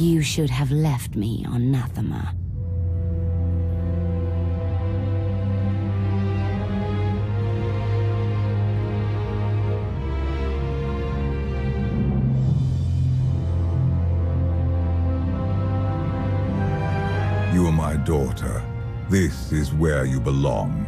You should have left me on Nathema. You are my daughter. This is where you belong.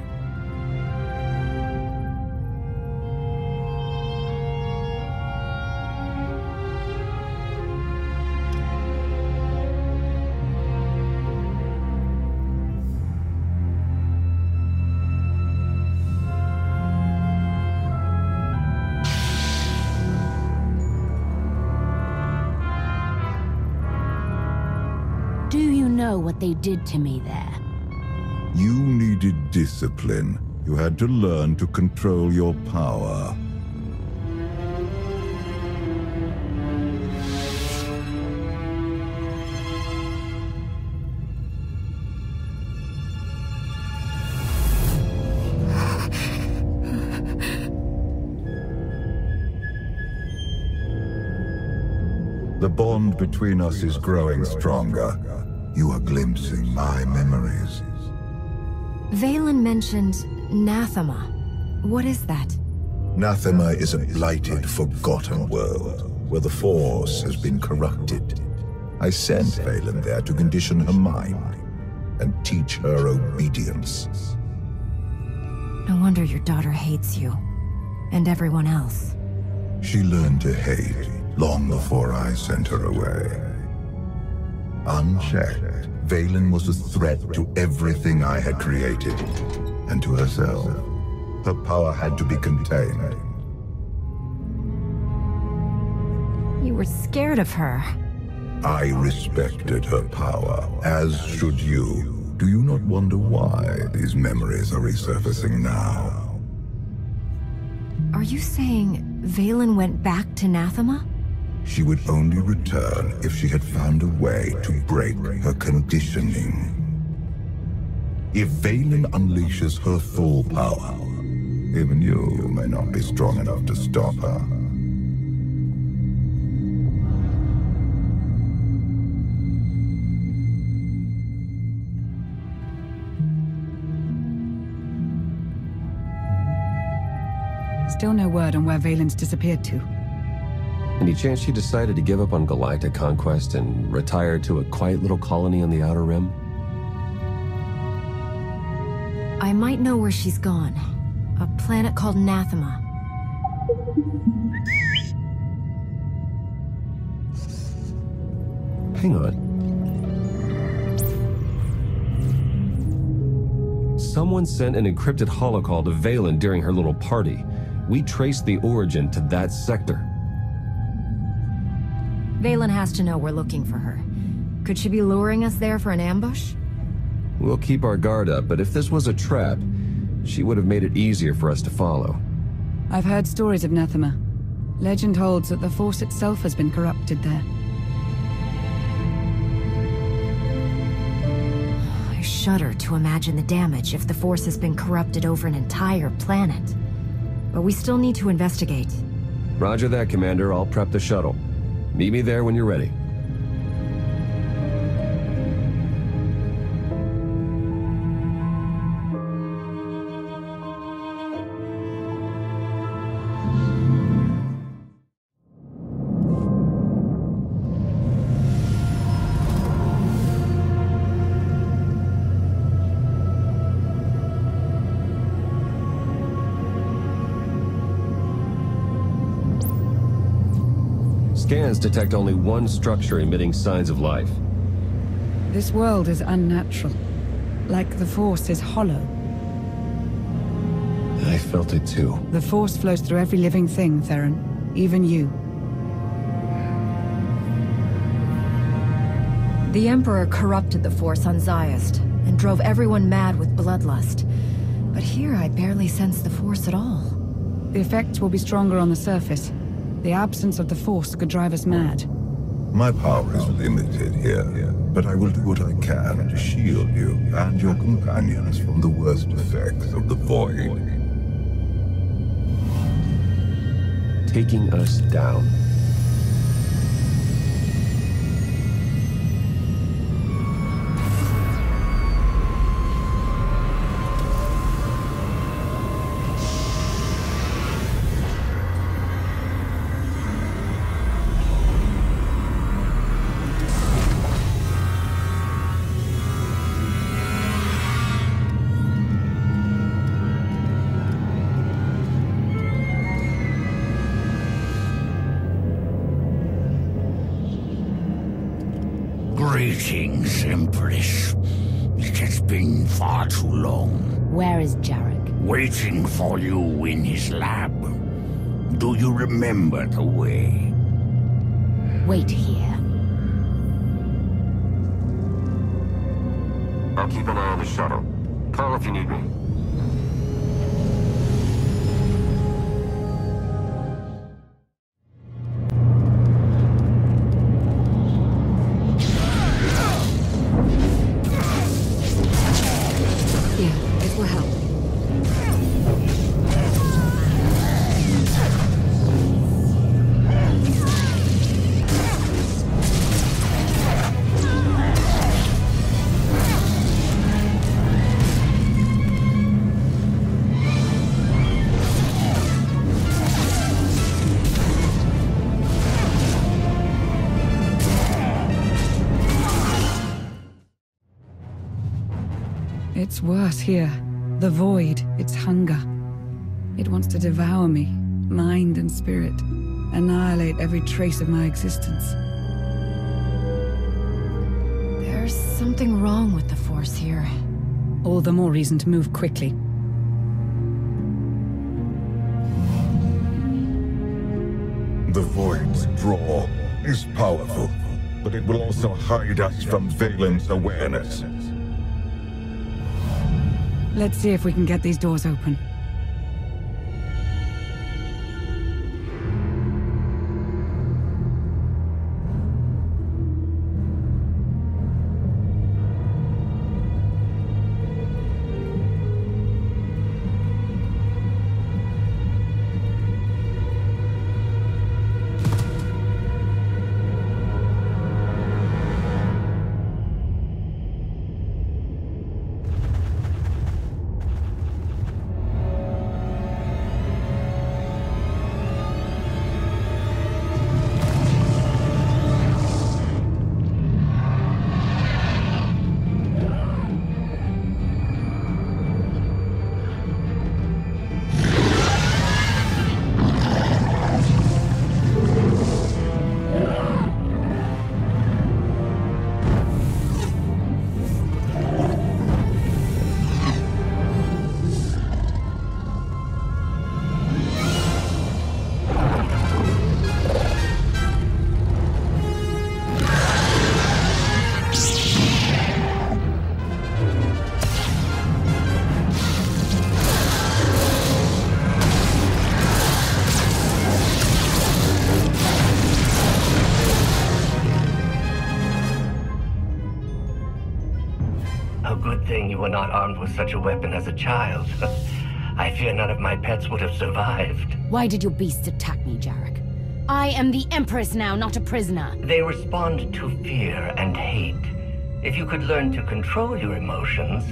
Do you know what they did to me there? You needed discipline. You had to learn to control your power. The bond between us is growing stronger. You are glimpsing my memories. Vaylin mentioned Nathema. What is that? Nathema is a blighted, forgotten world, where the Force has been corrupted. I sent Vaylin there to condition her mind, and teach her obedience. No wonder your daughter hates you, and everyone else. She learned to hate long before I sent her away. Unchecked, Vaylin was a threat to everything I had created, and to herself. Her power had to be contained. You were scared of her. I respected her power, as should you. Do you not wonder why these memories are resurfacing now? Are you saying Vaylin went back to Nathema? She would only return if she had found a way to break her conditioning. If Vaylin unleashes her full power, even you may not be strong enough to stop her. Still no word on where Vaylin's disappeared to. Any chance she decided to give up on galactic conquest and retire to a quiet little colony on the Outer Rim? I might know where she's gone. A planet called Nathema. Hang on. Someone sent an encrypted holocall to Vaylin during her little party. We traced the origin to that sector. Vaylin has to know we're looking for her. Could she be luring us there for an ambush? We'll keep our guard up, but if this was a trap, she would have made it easier for us to follow. I've heard stories of Nathema. Legend holds that the Force itself has been corrupted there. I shudder to imagine the damage if the Force has been corrupted over an entire planet. But we still need to investigate. Roger that, Commander. I'll prep the shuttle. Meet me there when you're ready. Scans detect only one structure emitting signs of life. This world is unnatural. Like the Force is hollow. I felt it too. The Force flows through every living thing, Theron. Even you. The Emperor corrupted the Force on Zayast, and drove everyone mad with bloodlust. But here I barely sense the Force at all. The effects will be stronger on the surface. The absence of the Force could drive us mad. My power is limited here, but I will do what I can to shield you and your companions from the worst effects of the Void. Taking us down. Greetings, Empress. It has been far too long. Where is Jarek? Waiting for you in his lab. Do you remember the way? Wait here. I'll keep an eye on the shuttle. Call if you need me. Yeah, it will help. It's worse here. The void, its hunger. It wants to devour me, mind and spirit, annihilate every trace of my existence. There's something wrong with the Force here. All the more reason to move quickly. The Void's draw is powerful, but it will also hide us from Valen's awareness. Let's see if we can get these doors open. You were not armed with such a weapon as a child. I fear none of my pets would have survived. Why did your beasts attack me, Jarek? I am the Empress now, not a prisoner. They respond to fear and hate. If you could learn to control your emotions,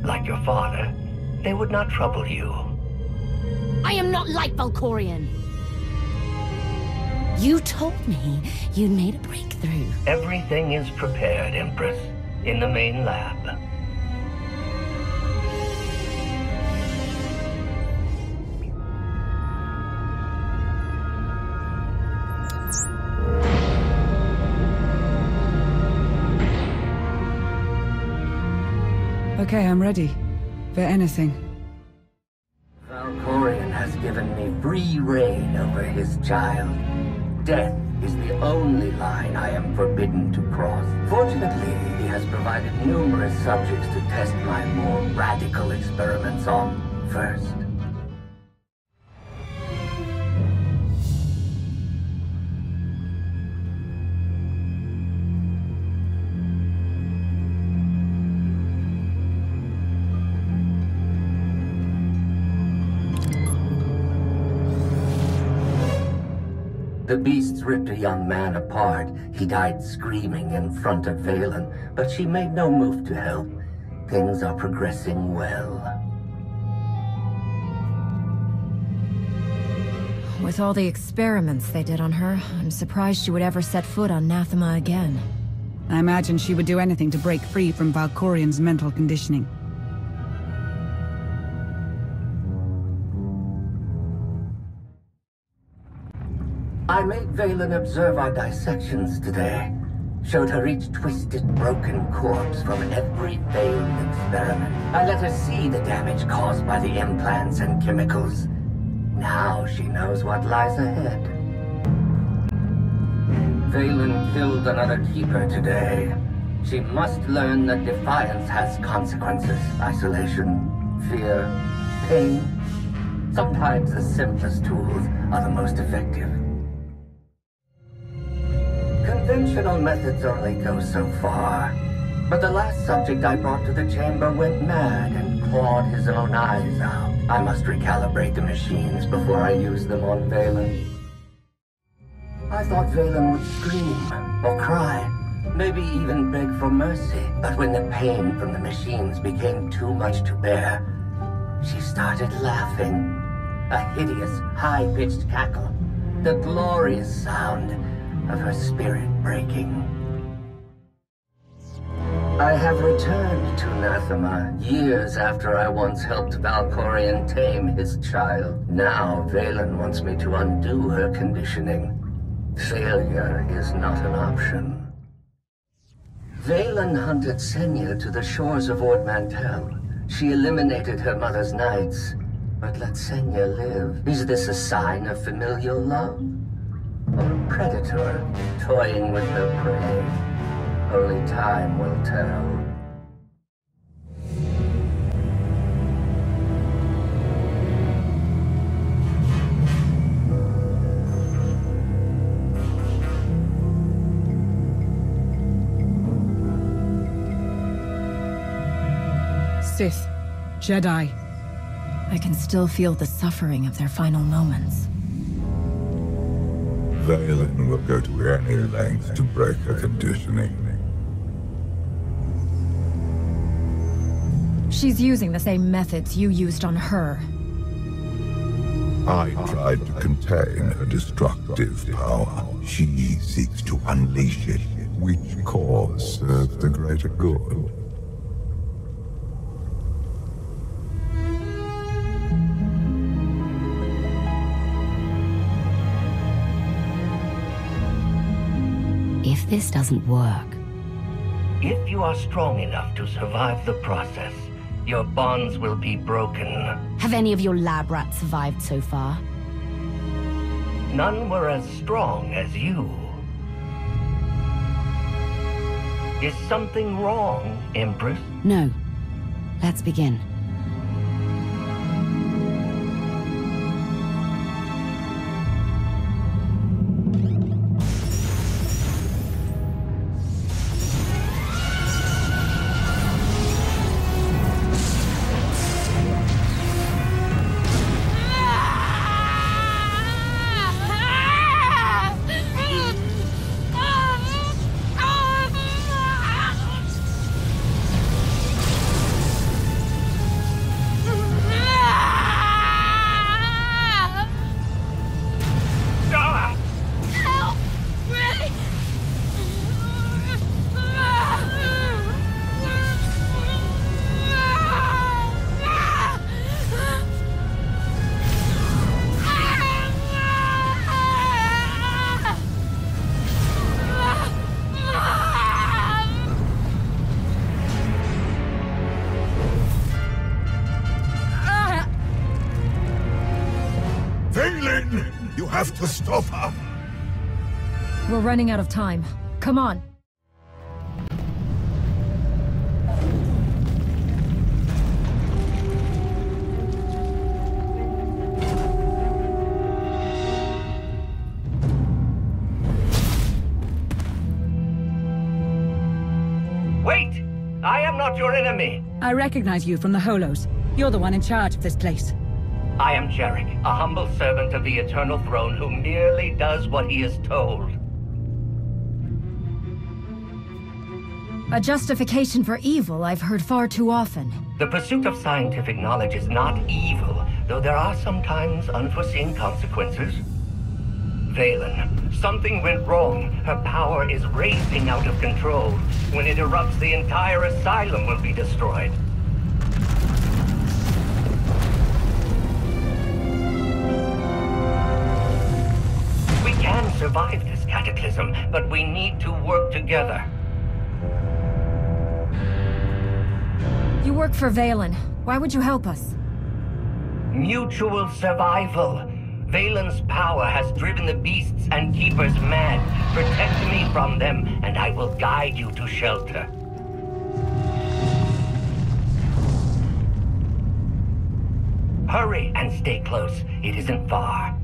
like your father, they would not trouble you. I am not like Valkorion. You told me you'd made a breakthrough. Everything is prepared, Empress, in the main lab. Okay, I'm ready. For anything. Valkorion has given me free reign over his child. Death is the only line I am forbidden to cross. Fortunately, he has provided numerous subjects to test my more radical experiments on first. The beasts ripped a young man apart. He died screaming in front of Valen, but she made no move to help. Things are progressing well. With all the experiments they did on her, I'm surprised she would ever set foot on Nathema again. I imagine she would do anything to break free from Valkorion's mental conditioning. I made Valen observe our dissections today. showed her each twisted, broken corpse from every failed experiment. I let her see the damage caused by the implants and chemicals. Now she knows what lies ahead. Valen killed another keeper today. She must learn that defiance has consequences. Isolation, fear, pain. Sometimes the simplest tools are the most effective. Conventional methods only go so far. But the last subject I brought to the chamber went mad and clawed his own eyes out. I must recalibrate the machines before I use them on Valen. I thought Valen would scream or cry, maybe even beg for mercy. But when the pain from the machines became too much to bear, she started laughing. A hideous, high-pitched cackle. The glorious sound of her spirit breaking. I have returned to Nathema years after I once helped Valkorion tame his child. Now Valen wants me to undo her conditioning. Failure is not an option. Valen hunted Senya to the shores of Ord Mantell. She eliminated her mother's knights, but let Senya live. Is this a sign of familial love? Or a predator toying with her prey? Only time will tell. Sith, Jedi. I can still feel the suffering of their final moments. Valen will go to any length to break her conditioning. She's using the same methods you used on her. I tried to contain her destructive power. She seeks to unleash it. Which cause serves the greater good? If this doesn't work... If you are strong enough to survive the process, your bonds will be broken. Have any of your lab rats survived so far? None were as strong as you. Is something wrong, Empress? No. Let's begin. You have to stop her! We're running out of time. Come on. Wait! I am not your enemy! I recognize you from the Holos. You're the one in charge of this place. I am Jarek, a humble servant of the Eternal Throne who merely does what he is told. A justification for evil I've heard far too often. The pursuit of scientific knowledge is not evil, though there are sometimes unforeseen consequences. Valen, something went wrong. Her power is racing out of control. When it erupts, the entire asylum will be destroyed. We can survive this cataclysm, but we need to work together. together. You work for Valen. Why would you help us? Mutual survival. Valen's power has driven the beasts and keepers mad. Protect me from them, and I will guide you to shelter. Hurry and stay close. It isn't far.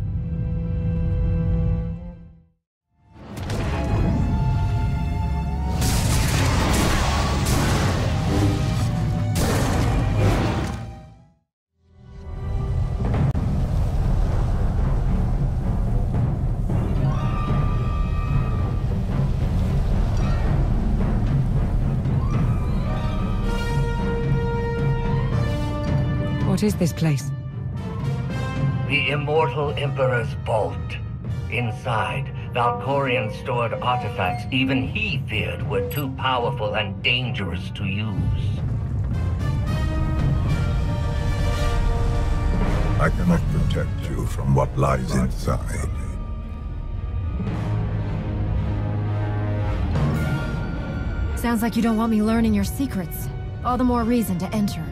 What is this place? The Immortal Emperor's vault. Inside, Valkorion stored artifacts even he feared were too powerful and dangerous to use. I cannot protect you from what lies inside. Sounds like you don't want me learning your secrets. All the more reason to enter.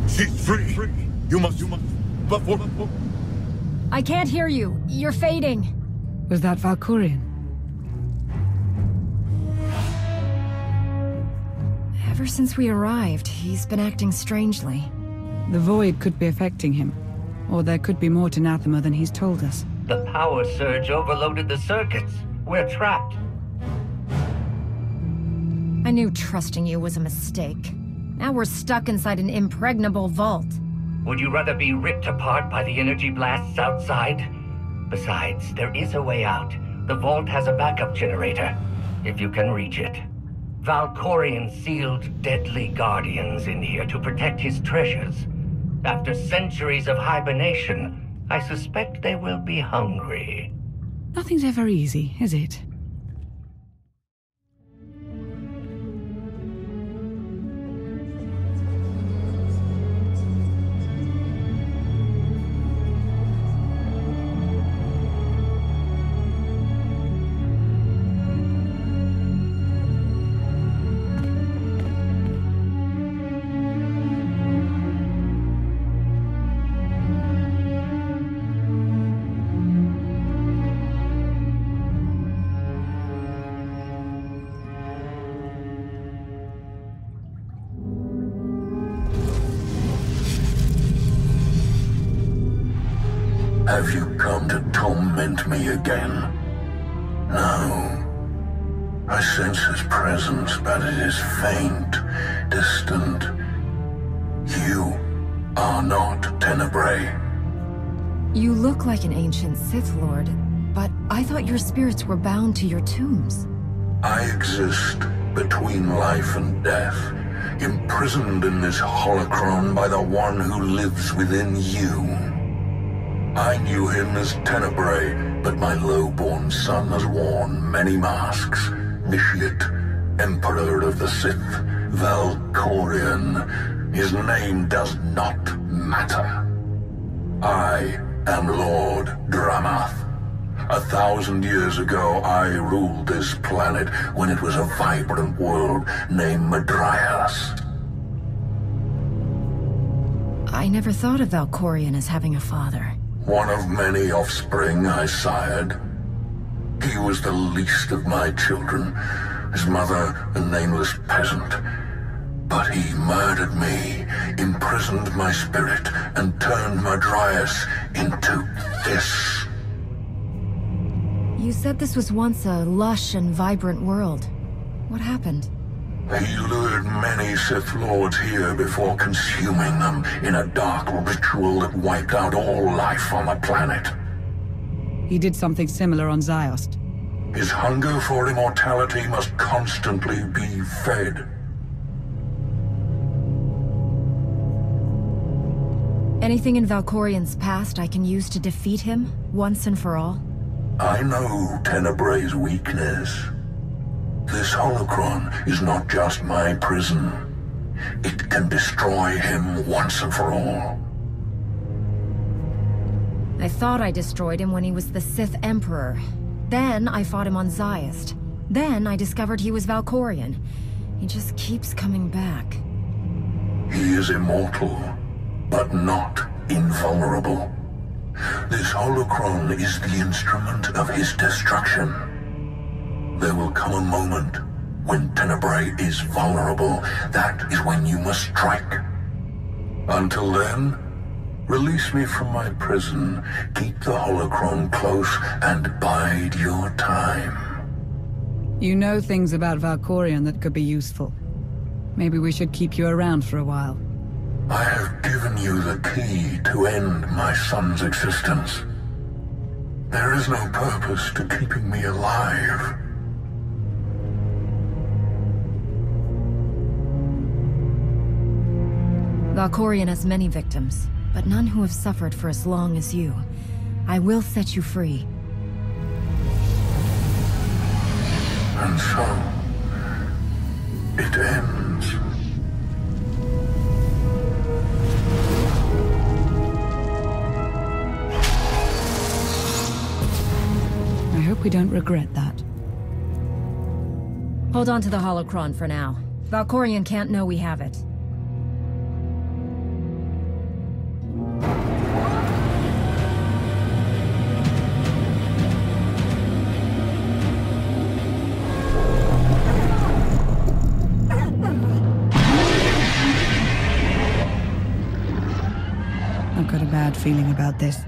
She's free! You must... Before... I can't hear you. You're fading. Was that Valkorion? Ever since we arrived, he's been acting strangely. The Void could be affecting him. Or there could be more to Nathema than he's told us. The power surge overloaded the circuits. We're trapped. I knew trusting you was a mistake. Now we're stuck inside an impregnable vault. Would you rather be ripped apart by the energy blasts outside? Besides, there is a way out. The vault has a backup generator, if you can reach it. Valkorion sealed deadly guardians in here to protect his treasures. After centuries of hibernation, I suspect they will be hungry. Nothing's ever easy, is it? Have you come to torment me again? No. I sense his presence, but it is faint, distant. You are not Tenebrae. You look like an ancient Sith Lord, but I thought your spirits were bound to your tombs. I exist between life and death, imprisoned in this holocron by the one who lives within you. I knew him as Tenebrae, but my low-born son has worn many masks. Vitiate, Emperor of the Sith, Valkorion. His name does not matter. I am Lord Dramath. 1,000 years ago, I ruled this planet when it was a vibrant world named Madrias. I never thought of Valkorion as having a father. One of many offspring I sired. He was the least of my children, his mother a nameless peasant. But he murdered me, imprisoned my spirit, and turned Madrias into this. You said this was once a lush and vibrant world. What happened? He lured many Sith Lords here before consuming them in a dark ritual that wiped out all life on the planet. He did something similar on Ziost. His hunger for immortality must constantly be fed. Anything in Valkorion's past I can use to defeat him, once and for all? I know Tenebrai's weakness. This holocron is not just my prison. It can destroy him once and for all. I thought I destroyed him when he was the Sith Emperor. Then I fought him on Ziost. Then I discovered he was Valkorion. He just keeps coming back. He is immortal, but not invulnerable. This holocron is the instrument of his destruction. There will come a moment when Tenebrae is vulnerable. That is when you must strike. Until then, release me from my prison, keep the holocron close, and bide your time. You know things about Valkorion that could be useful. Maybe we should keep you around for a while. I have given you the key to end my son's existence. There is no purpose to keeping me alive. Valkorion has many victims, but none who have suffered for as long as you. I will set you free. And so, it ends. I hope we don't regret that. Hold on to the holocron for now. Valkorion can't know we have it. I've got a bad feeling about this.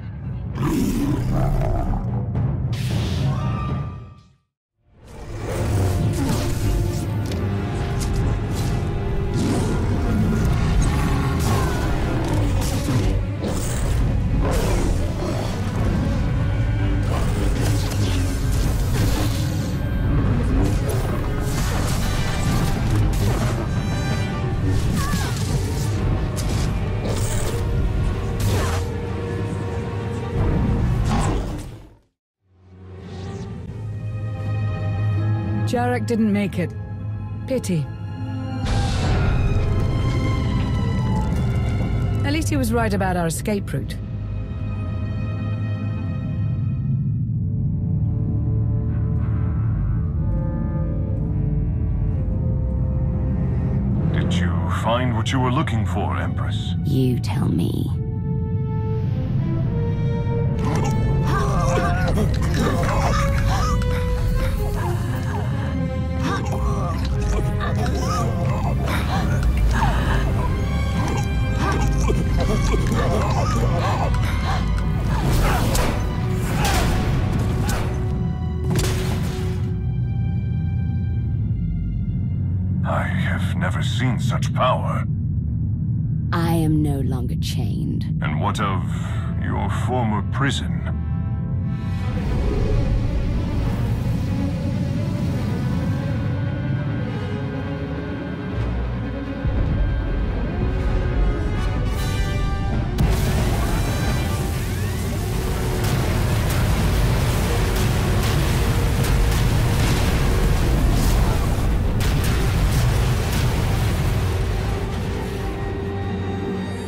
Jarek didn't make it. Pity. At least he was right about our escape route. Did you find what you were looking for, Empress? You tell me. I have never seen such power. I am no longer chained. And what of your former prison?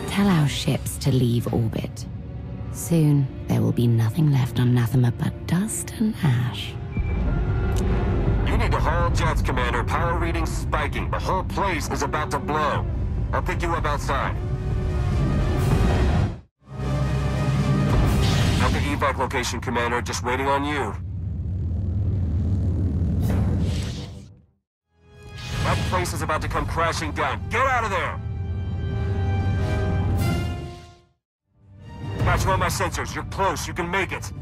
Tell our ships to leave orbit. Soon, there will be nothing left on Nathema but dust and ash. You need to haul jets, Commander. Power readings spiking. The whole place is about to blow. I'll pick you up outside. At the evac location, Commander. Just waiting on you. That place is about to come crashing down. Get out of there! Got you on my sensors. You're close. You can make it.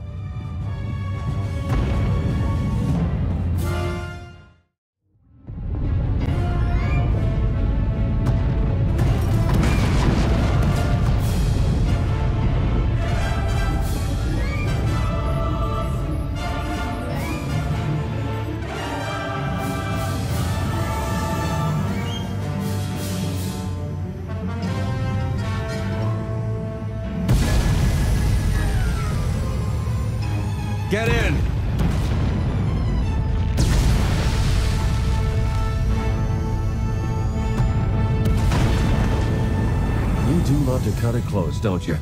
Get in! You do love to cut it close, don't you?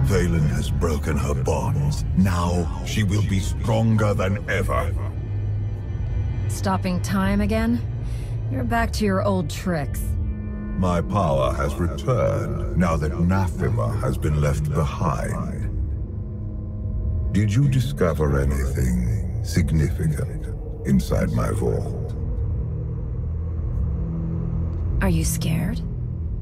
Vaylin has broken her bonds. Now she will be stronger than ever. Stopping time again? You're back to your old tricks. My power has returned now that Nathema has been left behind. Did you discover anything significant inside my vault? Are you scared?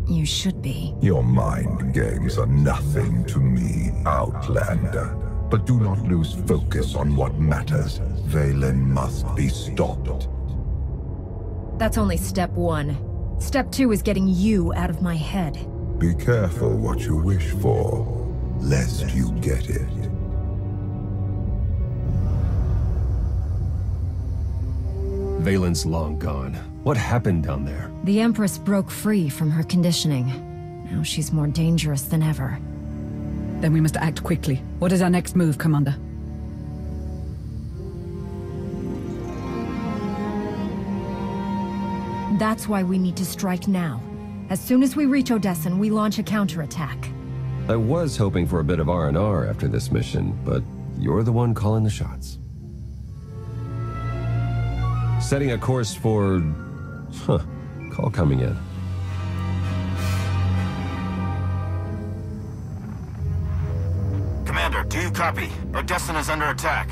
You should be. Your mind games are nothing to me, Outlander. But do not lose focus on what matters. Vaylin must be stopped. That's only step one. Step two is getting you out of my head. Be careful what you wish for, lest you get it. Vaylin's long gone. What happened down there? The Empress broke free from her conditioning. Now she's more dangerous than ever. Then we must act quickly. What is our next move, Commander? That's why we need to strike now. As soon as we reach Odessen, we launch a counterattack. I was hoping for a bit of R&R after this mission, but you're the one calling the shots. Setting a course for... Call coming in. Commander, do you copy? Odessen is under attack.